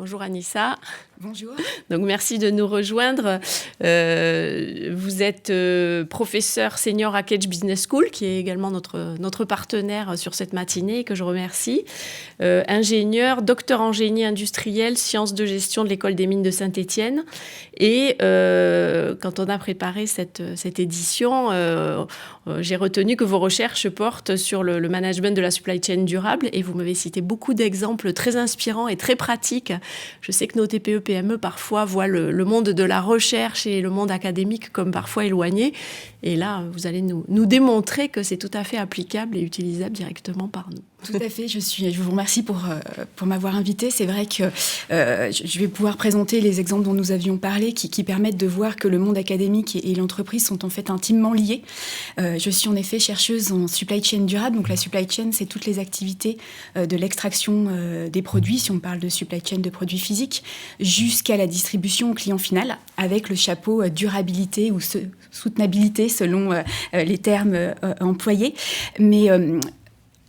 Bonjour Anissa. Bonjour. Donc merci de nous rejoindre. Vous êtes professeur senior à Cage Business School, qui est également notre partenaire sur cette matinée et que je remercie. Ingénieur, docteur en génie industriel, sciences de gestion de l'école des mines de Saint-Étienne. Et quand on a préparé cette édition, j'ai retenu que vos recherches portent sur le management de la supply chain durable et vous m'avez cité beaucoup d'exemples très inspirants et très pratiques. Je sais que nos TPE-PME parfois voient le monde de la recherche et le monde académique comme parfois éloignés. Et là, vous allez nous démontrer que c'est tout à fait applicable et utilisable directement par nous. Tout à fait, je vous remercie pour m'avoir invité. C'est vrai que je vais pouvoir présenter les exemples dont nous avions parlé qui permettent de voir que le monde académique et l'entreprise sont en fait intimement liés. Je suis en effet chercheuse en supply chain durable. Donc la supply chain, c'est toutes les activités de l'extraction des produits, si on parle de supply chain de produits physiques, jusqu'à la distribution au client final, avec le chapeau durabilité ou soutenabilité selon les termes employés. Mais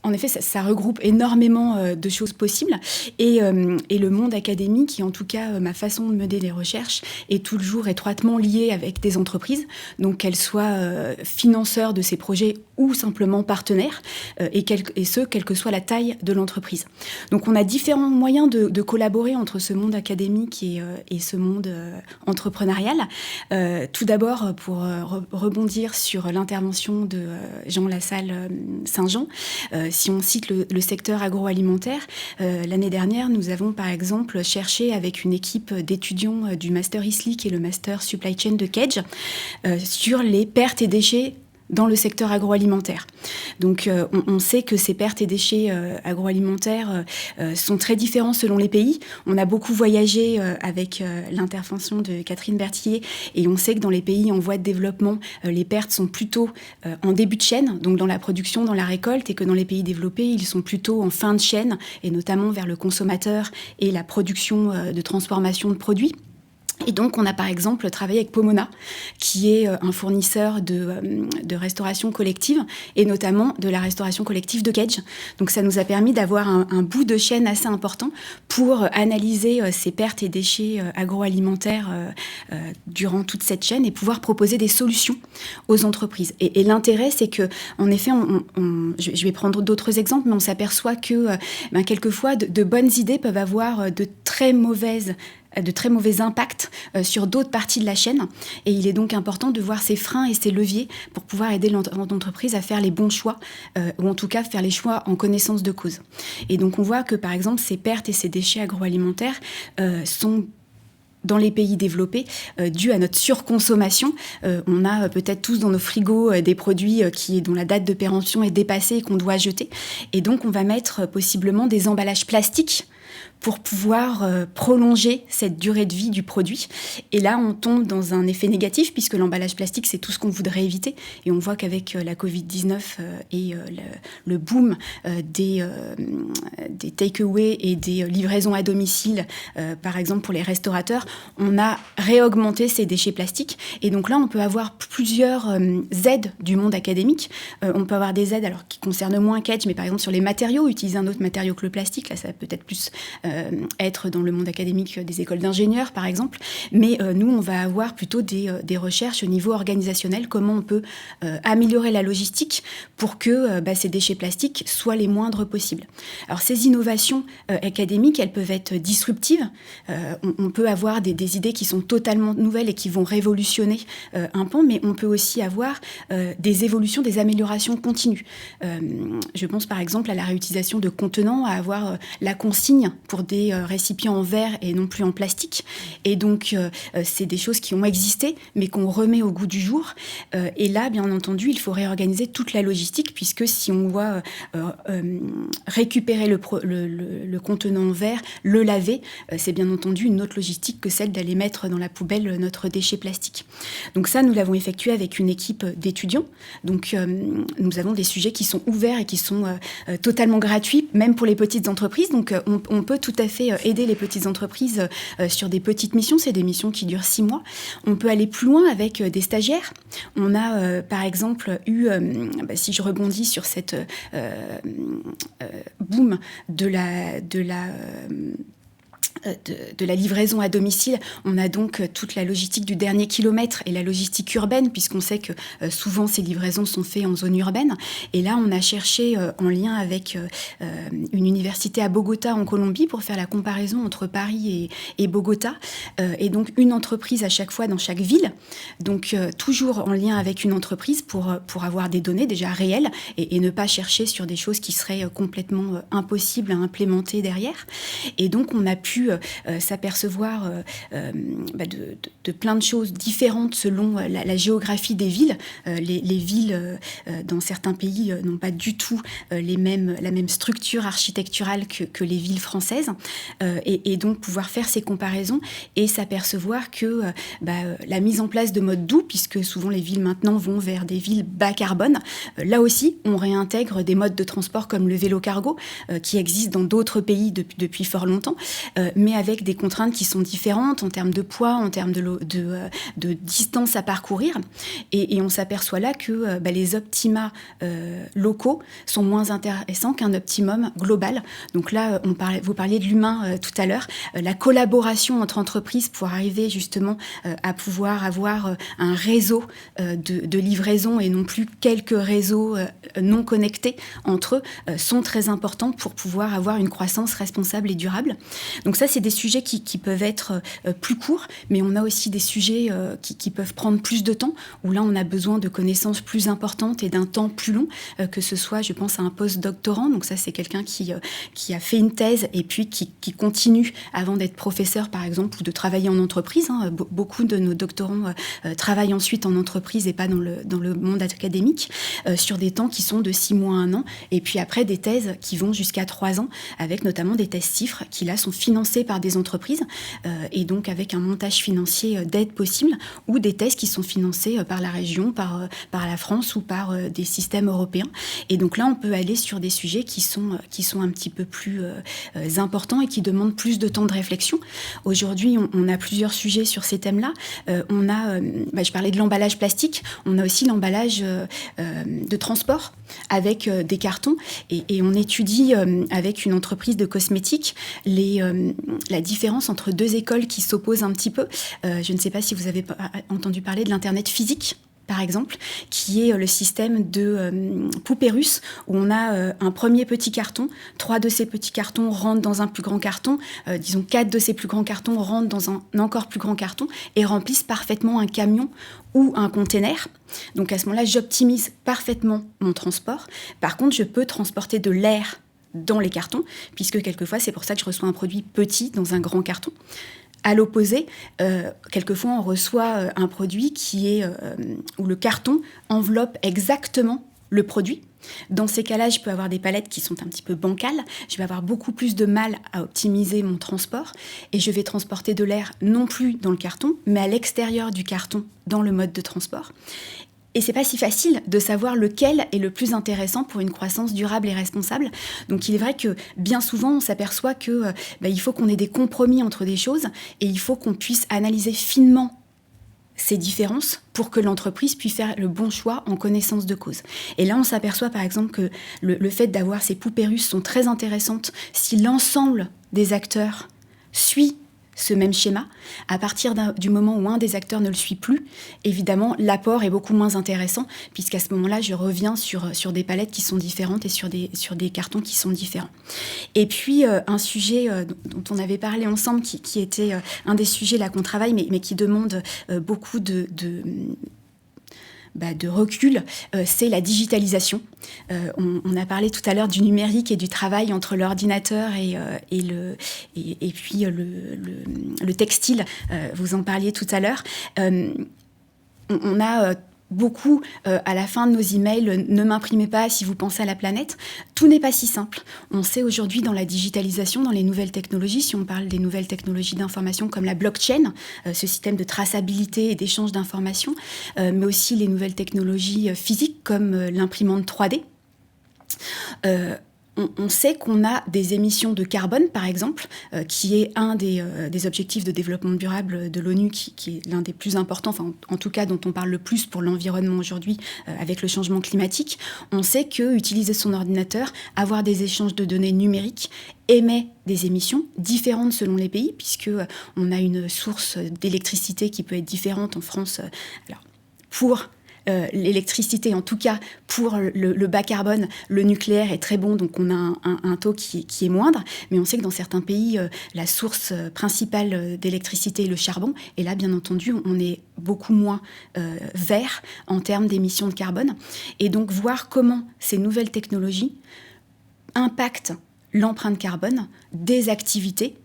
en effet, ça regroupe énormément de choses possibles et le monde académique, et en tout cas ma façon de mener des recherches, est toujours étroitement liée avec des entreprises, donc qu'elles soient financeurs de ces projets ou simplement partenaires, et ce, quelle que soit la taille de l'entreprise. Donc on a différents moyens de collaborer entre ce monde académique et ce monde entrepreneurial. Tout d'abord, pour rebondir sur l'intervention de Jean Lassalle-Saint-Jean, si on cite le secteur agroalimentaire, l'année dernière, nous avons par exemple cherché avec une équipe d'étudiants du Master ISLIC et le Master Supply Chain de Cage sur les pertes et déchets dans le secteur agroalimentaire. Donc on sait que ces pertes et déchets agroalimentaires sont très différents selon les pays. On a beaucoup voyagé avec l'intervention de Catherine Berthier et on sait que dans les pays en voie de développement, les pertes sont plutôt en début de chaîne, donc dans la production, dans la récolte, et que dans les pays développés, ils sont plutôt en fin de chaîne, et notamment vers le consommateur et la production de transformation de produits. Et donc, on a par exemple travaillé avec Pomona, qui est un fournisseur de restauration collective, et notamment de la restauration collective de Cage. Donc, ça nous a permis d'avoir un bout de chaîne assez important pour analyser ces pertes et déchets agroalimentaires durant toute cette chaîne et pouvoir proposer des solutions aux entreprises. Et l'intérêt, c'est que, en effet, je vais prendre d'autres exemples, mais on s'aperçoit que quelquefois, de bonnes idées peuvent avoir de très mauvais impacts sur d'autres parties de la chaîne. Et il est donc important de voir ces freins et ces leviers pour pouvoir aider l'entreprise à faire les bons choix, ou en tout cas faire les choix en connaissance de cause. Et donc on voit que par exemple ces pertes et ces déchets agroalimentaires sont dans les pays développés, dû à notre surconsommation. On a peut-être tous dans nos frigos des produits dont la date de péremption est dépassée et qu'on doit jeter. Et donc on va mettre possiblement des emballages plastiques pour pouvoir prolonger cette durée de vie du produit. Et là, on tombe dans un effet négatif, puisque l'emballage plastique, c'est tout ce qu'on voudrait éviter. Et on voit qu'avec la Covid-19 et le boom des take-away et des livraisons à domicile, par exemple pour les restaurateurs, on a réaugmenté ces déchets plastiques. Et donc là, on peut avoir plusieurs aides du monde académique. On peut avoir des aides alors, qui concernent moins Cage, mais par exemple sur les matériaux, utiliser un autre matériau que le plastique. Là, ça va peut-être plus être dans le monde académique des écoles d'ingénieurs, par exemple. Mais nous, on va avoir plutôt des recherches au niveau organisationnel, comment on peut améliorer la logistique pour que ces déchets plastiques soient les moindres possibles. Alors, ces innovations académiques, elles peuvent être disruptives. On peut avoir des idées qui sont totalement nouvelles et qui vont révolutionner un pan, mais on peut aussi avoir des évolutions, des améliorations continues. Je pense par exemple à la réutilisation de contenants, à avoir la consigne pour des récipients en verre et non plus en plastique. Et donc, c'est des choses qui ont existé, mais qu'on remet au goût du jour. Et là, bien entendu, il faut réorganiser toute la logistique, puisque si on doit récupérer le contenant en verre, le laver, c'est bien entendu une autre logistique que celle d'aller mettre dans la poubelle notre déchet plastique. Donc ça, nous l'avons effectué avec une équipe d'étudiants. Donc, nous avons des sujets qui sont ouverts et qui sont totalement gratuits, même pour les petites entreprises. Donc, on peut tout à fait aider les petites entreprises sur des petites missions. C'est des missions qui durent 6 mois. On peut aller plus loin avec des stagiaires. On a, par exemple, eu, si je rebondis sur cette boom de de la livraison à domicile, on a donc toute la logistique du dernier kilomètre et la logistique urbaine, puisqu'on sait que souvent ces livraisons sont faites en zone urbaine. Et là, on a cherché en lien avec une université à Bogota en Colombie pour faire la comparaison entre Paris et Bogota. Et donc une entreprise à chaque fois dans chaque ville. Donc toujours en lien avec une entreprise pour avoir des données déjà réelles et ne pas chercher sur des choses qui seraient complètement impossibles à implémenter derrière. Et donc on a pu s'apercevoir de plein de choses différentes selon la géographie des villes. Les villes, dans certains pays, n'ont pas du tout la même structure architecturale que les villes françaises. Et donc pouvoir faire ces comparaisons et s'apercevoir que la mise en place de modes doux, puisque souvent les villes maintenant vont vers des villes bas carbone, là aussi, on réintègre des modes de transport comme le vélo-cargo, qui existent dans d'autres pays depuis fort longtemps, mais avec des contraintes qui sont différentes en termes de poids, en termes de distance à parcourir. Et on s'aperçoit là que les optima locaux sont moins intéressants qu'un optimum global. Donc là, vous parliez de l'humain tout à l'heure, la collaboration entre entreprises pour arriver justement à pouvoir avoir un réseau de livraison et non plus quelques réseaux non connectés entre eux sont très importants pour pouvoir avoir une croissance responsable et durable. Donc ça, c'est des sujets qui peuvent être plus courts, mais on a aussi des sujets qui peuvent prendre plus de temps, où là, on a besoin de connaissances plus importantes et d'un temps plus long, que ce soit, je pense, à un post-doctorant. Donc ça, c'est quelqu'un qui a fait une thèse et puis qui continue avant d'être professeur, par exemple, ou de travailler en entreprise. Beaucoup de nos doctorants travaillent ensuite en entreprise et pas dans le monde académique, sur des temps qui sont de 6 mois à 1 an, et puis après des thèses qui vont jusqu'à 3 ans, avec notamment des thèses CIFRE qui là sont financées par des entreprises, et donc avec un montage financier d'aide possible, ou des thèses qui sont financées par la région, par la France ou par des systèmes européens. Et donc là, on peut aller sur des sujets qui sont un petit peu plus importants et qui demandent plus de temps de réflexion. Aujourd'hui, on a plusieurs sujets sur ces thèmes-là. On a, je parlais de l'emballage plastique, on a aussi l'emballage de transport avec des cartons, et on étudie avec une entreprise de cosmétiques la différence entre 2 écoles qui s'opposent un petit peu. Je ne sais pas si vous avez entendu parler de l'Internet physique, par exemple, qui est le système de poupée russe, où on a un premier petit carton, 3 de ces petits cartons rentrent dans un plus grand carton, disons 4 de ces plus grands cartons rentrent dans un encore plus grand carton et remplissent parfaitement un camion ou un container. Donc à ce moment-là, j'optimise parfaitement mon transport. Par contre, je peux transporter de l'air dans les cartons, puisque quelquefois, c'est pour ça que je reçois un produit petit dans un grand carton. À l'opposé, quelquefois, on reçoit un produit où le carton enveloppe exactement le produit. Dans ces cas-là, je peux avoir des palettes qui sont un petit peu bancales. Je vais avoir beaucoup plus de mal à optimiser mon transport, et je vais transporter de l'air non plus dans le carton, mais à l'extérieur du carton, dans le mode de transport. Et c'est pas si facile de savoir lequel est le plus intéressant pour une croissance durable et responsable. Donc il est vrai que bien souvent on s'aperçoit que il faut qu'on ait des compromis entre des choses, et il faut qu'on puisse analyser finement ces différences pour que l'entreprise puisse faire le bon choix en connaissance de cause. Et là, on s'aperçoit par exemple que le fait d'avoir ces poupées russes sont très intéressantes si l'ensemble des acteurs suit ce même schéma. À partir du moment où un des acteurs ne le suit plus, évidemment, l'apport est beaucoup moins intéressant, puisqu'à ce moment-là, je reviens sur des palettes qui sont différentes et sur des cartons qui sont différents. Et puis, un sujet dont on avait parlé ensemble, qui était un des sujets là qu'on travaille, mais qui demande beaucoup de recul, c'est la digitalisation. On a parlé tout à l'heure du numérique et du travail entre l'ordinateur et puis le textile. Vous en parliez tout à l'heure. On a beaucoup, à la fin de nos emails, ne m'imprimez pas si vous pensez à la planète. Tout n'est pas si simple. On sait aujourd'hui dans la digitalisation, dans les nouvelles technologies, si on parle des nouvelles technologies d'information comme la blockchain, ce système de traçabilité et d'échange d'informations, mais aussi les nouvelles technologies physiques comme l'imprimante 3D. on sait qu'on a des émissions de carbone, par exemple, qui est un des objectifs de développement durable de l'ONU, qui est l'un des plus importants, enfin, en tout cas dont on parle le plus pour l'environnement aujourd'hui avec le changement climatique. On sait qu'utiliser son ordinateur, avoir des échanges de données numériques, émet des émissions différentes selon les pays, puisqu'on a une source d'électricité qui peut être différente en France. Alors, pour l'électricité, en tout cas pour le bas carbone, le nucléaire est très bon, donc on a un taux qui est moindre, mais on sait que dans certains pays, la source principale d'électricité est le charbon, et là, bien entendu, on est beaucoup moins vert en termes d'émissions de carbone. Et donc, voir comment ces nouvelles technologies impactent l'empreinte carbone des activités.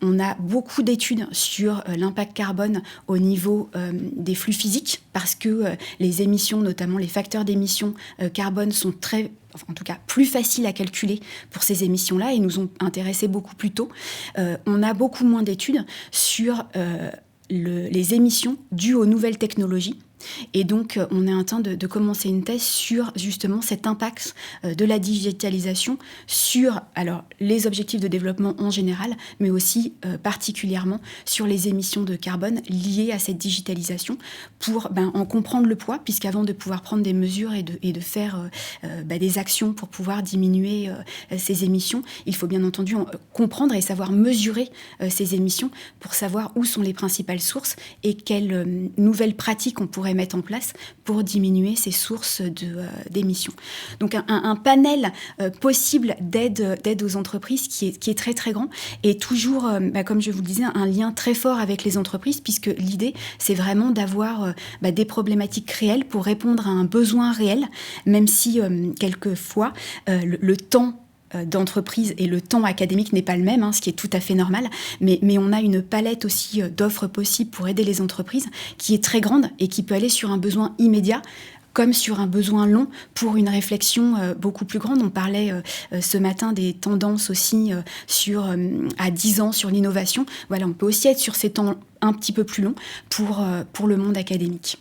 On a beaucoup d'études sur l'impact carbone au niveau des flux physiques, parce que les émissions, notamment les facteurs d'émissions carbone, sont en tout cas plus faciles à calculer pour ces émissions-là et nous ont intéressés beaucoup plus tôt. On a beaucoup moins d'études sur les émissions dues aux nouvelles technologies. Et donc, on est en train de commencer une thèse sur justement cet impact de la digitalisation sur les objectifs de développement en général, mais aussi particulièrement sur les émissions de carbone liées à cette digitalisation pour en comprendre le poids, puisqu'avant de pouvoir prendre des mesures et de faire des actions pour pouvoir diminuer ces émissions, il faut bien entendu comprendre et savoir mesurer ces émissions pour savoir où sont les principales sources et quelles nouvelles pratiques on pourrait mettre en place pour diminuer ces sources d'émissions. Donc un panel possible d'aide aux entreprises qui est très très grand et toujours, comme je vous le disais, un lien très fort avec les entreprises, puisque l'idée c'est vraiment d'avoir des problématiques réelles pour répondre à un besoin réel, même si quelquefois le temps d'entreprise et le temps académique n'est pas le même, ce qui est tout à fait normal, mais on a une palette aussi d'offres possibles pour aider les entreprises qui est très grande et qui peut aller sur un besoin immédiat comme sur un besoin long pour une réflexion beaucoup plus grande. On parlait ce matin des tendances aussi à 10 ans sur l'innovation. Voilà, on peut aussi être sur ces temps un petit peu plus longs pour le monde académique.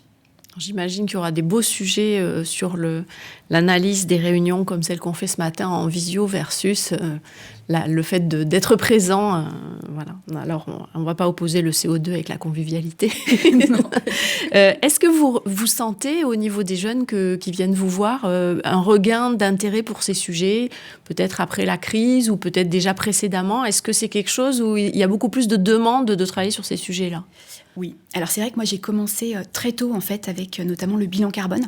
J'imagine qu'il y aura des beaux sujets sur l'analyse des réunions comme celle qu'on fait ce matin en visio versus le fait d'être présent. Voilà. Alors, on ne va pas opposer le CO2 avec la convivialité. Est-ce que vous sentez au niveau des jeunes qui viennent vous voir un regain d'intérêt pour ces sujets, peut-être après la crise ou peut-être déjà précédemment? Est-ce que c'est quelque chose où il y a beaucoup plus de demandes de travailler sur ces sujets-là? Oui, alors c'est vrai que moi j'ai commencé très tôt en fait avec notamment le bilan carbone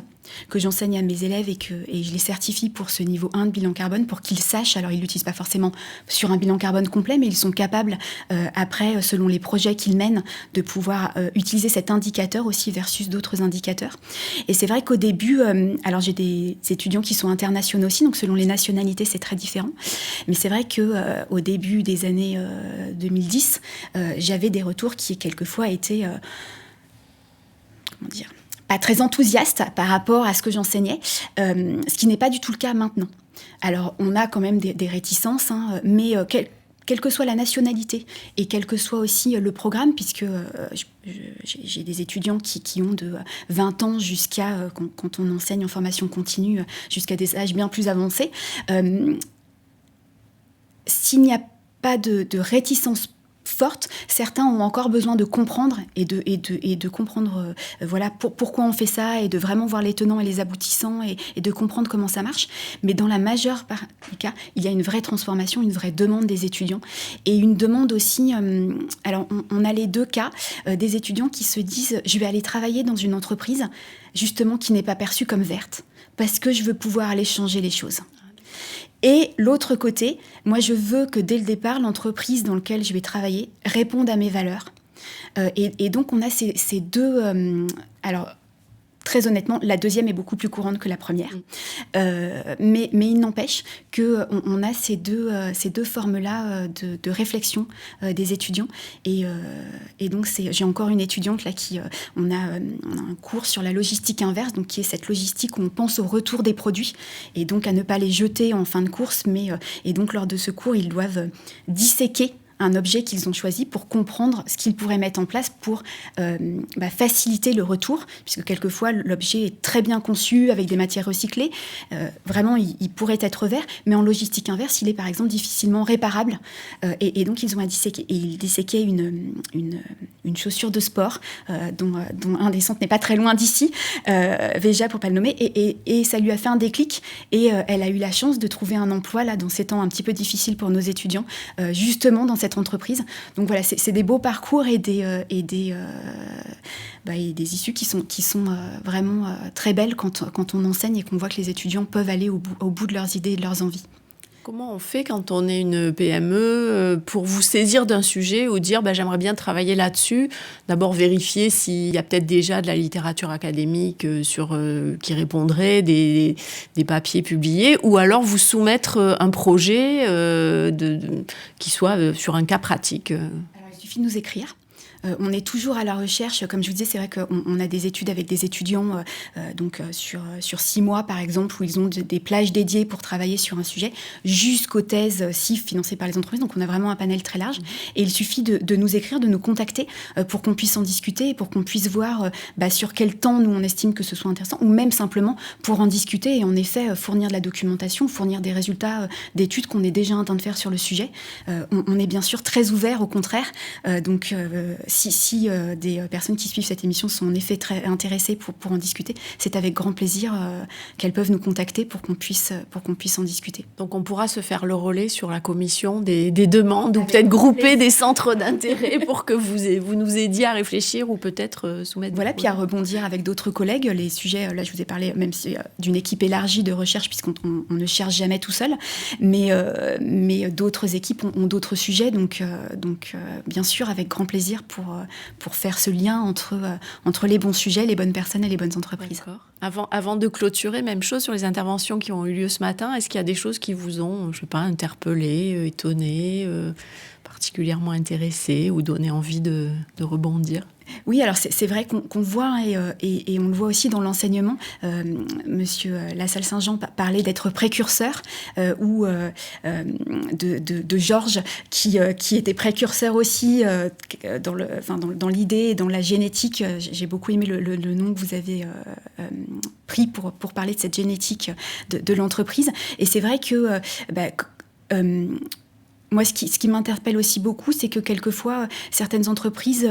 que j'enseigne à mes élèves et je les certifie pour ce niveau 1 de bilan carbone pour qu'ils sachent, alors ils ne l'utilisent pas forcément sur un bilan carbone complet, mais ils sont capables après, selon les projets qu'ils mènent, de pouvoir utiliser cet indicateur aussi versus d'autres indicateurs. Et c'est vrai qu'au début, alors j'ai des étudiants qui sont internationaux aussi, donc selon les nationalités c'est très différent, mais c'est vrai qu'au début des années 2010, j'avais des retours qui quelquefois étaient pas très enthousiaste par rapport à ce que j'enseignais, ce qui n'est pas du tout le cas maintenant. Alors, on a quand même des réticences, mais quelle que soit la nationalité et quel que soit aussi le programme, puisque j'ai des étudiants qui ont de 20 ans jusqu'à, quand on enseigne en formation continue, jusqu'à des âges bien plus avancés, s'il n'y a pas de réticence forte, certains ont encore besoin de comprendre et de comprendre pourquoi on fait ça et de vraiment voir les tenants et les aboutissants et de comprendre comment ça marche. Mais dans la majeure part des cas, il y a une vraie transformation, une vraie demande des étudiants et une demande aussi, alors on a les deux cas, des étudiants qui se disent je vais aller travailler dans une entreprise justement qui n'est pas perçue comme verte parce que je veux pouvoir aller changer les choses. Et l'autre côté, moi je veux que dès le départ, l'entreprise dans laquelle je vais travailler réponde à mes valeurs. Et donc on a ces deux... alors très honnêtement, la deuxième est beaucoup plus courante que la première. Mais il n'empêche qu'on a ces deux formes-là de réflexion des étudiants. Et donc, j'ai encore une étudiante là on a un cours sur la logistique inverse, donc qui est cette logistique où on pense au retour des produits et donc à ne pas les jeter en fin de course. Et donc, lors de ce cours, ils doivent disséquer un objet qu'ils ont choisi pour comprendre ce qu'ils pourraient mettre en place pour faciliter le retour, puisque quelquefois l'objet est très bien conçu avec des matières recyclées. Vraiment, il pourrait être vert, mais en logistique inverse, il est par exemple difficilement réparable. Et donc, ils ont disséqué une chaussure de sport dont un des centres n'est pas très loin d'ici, Veja pour pas le nommer, et ça lui a fait un déclic. Et elle a eu la chance de trouver un emploi là dans ces temps un petit peu difficiles pour nos étudiants, justement dans cette entreprise. Donc voilà, c'est des beaux parcours et des issues qui sont vraiment très belles quand on enseigne et qu'on voit que les étudiants peuvent aller au bout de leurs idées et de leurs envies. Comment on fait quand on est une PME pour vous saisir d'un sujet ou dire j'aimerais bien travailler là-dessus? D'abord vérifier s'il y a peut-être déjà de la littérature académique qui répondrait, des papiers publiés, ou alors vous soumettre un projet qui soit sur un cas pratique. Alors, il suffit de nous écrire. On est toujours à la recherche. Comme je vous disais, c'est vrai qu'on a des études avec des étudiants sur 6 mois, par exemple, où ils ont des plages dédiées pour travailler sur un sujet, jusqu'aux thèses CIF financées par les entreprises. Donc, on a vraiment un panel très large. Et il suffit de nous écrire, de nous contacter pour qu'on puisse en discuter et pour qu'on puisse voir sur quel temps nous, on estime que ce soit intéressant, ou même simplement pour en discuter et en effet fournir de la documentation, fournir des résultats d'études qu'on est déjà en train de faire sur le sujet. On est bien sûr très ouvert, au contraire. Si des personnes qui suivent cette émission sont en effet très intéressées pour en discuter, c'est avec grand plaisir qu'elles peuvent nous contacter pour qu'on puisse en discuter. Donc on pourra se faire le relais sur la commission des demandes, ou peut-être grouper des centres d'intérêt pour que vous nous aidiez à réfléchir ou peut-être soumettre... Voilà, puis à rebondir avec d'autres collègues. Les sujets, là je vous ai parlé même d'une équipe élargie de recherche, puisqu'on ne cherche jamais tout seul, mais d'autres équipes ont d'autres sujets, donc bien sûr avec grand plaisir pour faire ce lien entre les bons sujets, les bonnes personnes et les bonnes entreprises. D'accord. Avant de clôturer, même chose sur les interventions qui ont eu lieu ce matin, est-ce qu'il y a des choses qui vous ont, interpellé, étonné, particulièrement intéressé ou donné envie de rebondir? Oui, alors c'est vrai qu'on voit, et on le voit aussi dans l'enseignement. Monsieur Lassalle-Saint-Jean parlait d'être précurseur, ou de Georges qui était précurseur aussi dans l'idée et dans la génétique. J'ai beaucoup aimé le nom que vous avez pris pour parler de cette génétique de l'entreprise. Et c'est vrai que... moi, ce qui m'interpelle aussi beaucoup, c'est que quelquefois, certaines entreprises,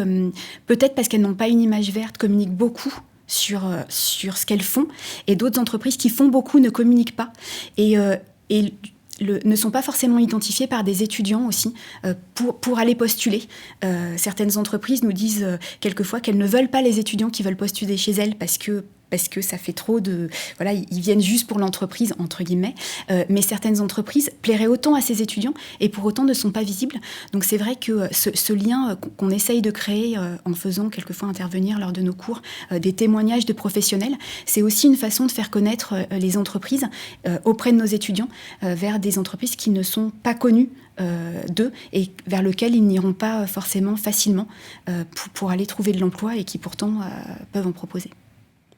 peut-être parce qu'elles n'ont pas une image verte, communiquent beaucoup sur ce qu'elles font, et d'autres entreprises qui font beaucoup ne communiquent pas. Et ne sont pas forcément identifiées par des étudiants aussi pour aller postuler. Certaines entreprises nous disent quelquefois qu'elles ne veulent pas les étudiants qui veulent postuler chez elles parce que ça fait trop de... Voilà, ils viennent juste pour l'entreprise, entre guillemets. Mais certaines entreprises plairaient autant à ces étudiants et pour autant ne sont pas visibles. Donc c'est vrai que ce lien qu'on essaye de créer en faisant quelquefois intervenir lors de nos cours des témoignages de professionnels, c'est aussi une façon de faire connaître les entreprises auprès de nos étudiants vers des entreprises qui ne sont pas connues d'eux et vers lesquelles ils n'iront pas forcément facilement pour aller trouver de l'emploi et qui pourtant peuvent en proposer.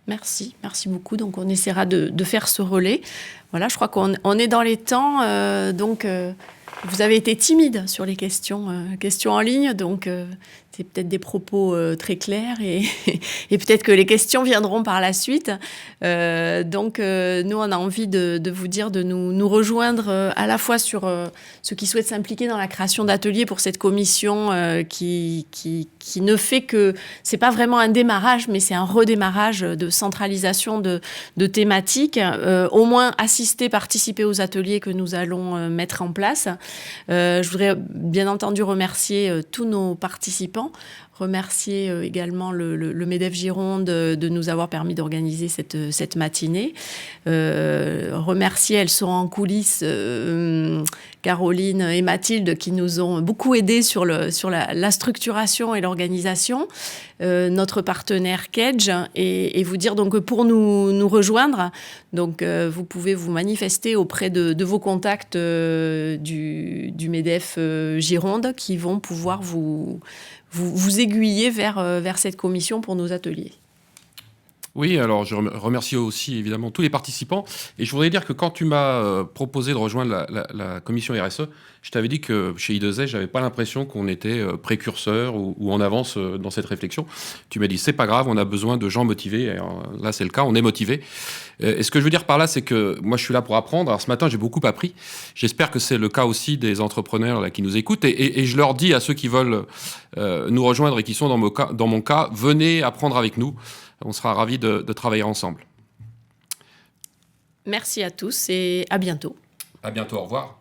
Merci beaucoup. Donc, on essaiera de faire ce relais. Voilà, je crois qu'on est dans les temps. Vous avez été timide sur les questions en ligne. Donc, c'est peut-être des propos très clairs et peut-être que les questions viendront par la suite. Nous, on a envie de vous dire de nous rejoindre à la fois sur ceux qui souhaitent s'impliquer dans la création d'ateliers pour cette commission qui ne fait que... C'est pas vraiment un démarrage, mais c'est un redémarrage de centralisation de thématiques. Au moins assister, participer aux ateliers que nous allons mettre en place. Je voudrais bien entendu remercier tous nos participants, remercier également le MEDEF Gironde de nous avoir permis d'organiser cette matinée. Remercier, elles seront en coulisses, Caroline et Mathilde qui nous ont beaucoup aidés sur la structuration et l'organisation. Notre partenaire Kedge et vous dire donc que pour nous rejoindre, donc vous pouvez vous manifester auprès de vos contacts du MEDEF Gironde qui vont pouvoir vous aiguiller vers cette commission pour nos ateliers. Oui, alors je remercie aussi évidemment tous les participants. Et je voudrais dire que quand tu m'as proposé de rejoindre la commission RSE, je t'avais dit que chez I2S, je n'avais pas l'impression qu'on était précurseur ou en avance dans cette réflexion. Tu m'as dit, c'est pas grave, on a besoin de gens motivés. Et alors, là, c'est le cas, on est motivés. Et ce que je veux dire par là, c'est que moi, je suis là pour apprendre. Alors ce matin, j'ai beaucoup appris. J'espère que c'est le cas aussi des entrepreneurs là, qui nous écoutent. Et je leur dis à ceux qui veulent nous rejoindre et qui sont dans mon cas, venez apprendre avec nous. On sera ravis de travailler ensemble. Merci à tous et à bientôt. À bientôt, au revoir.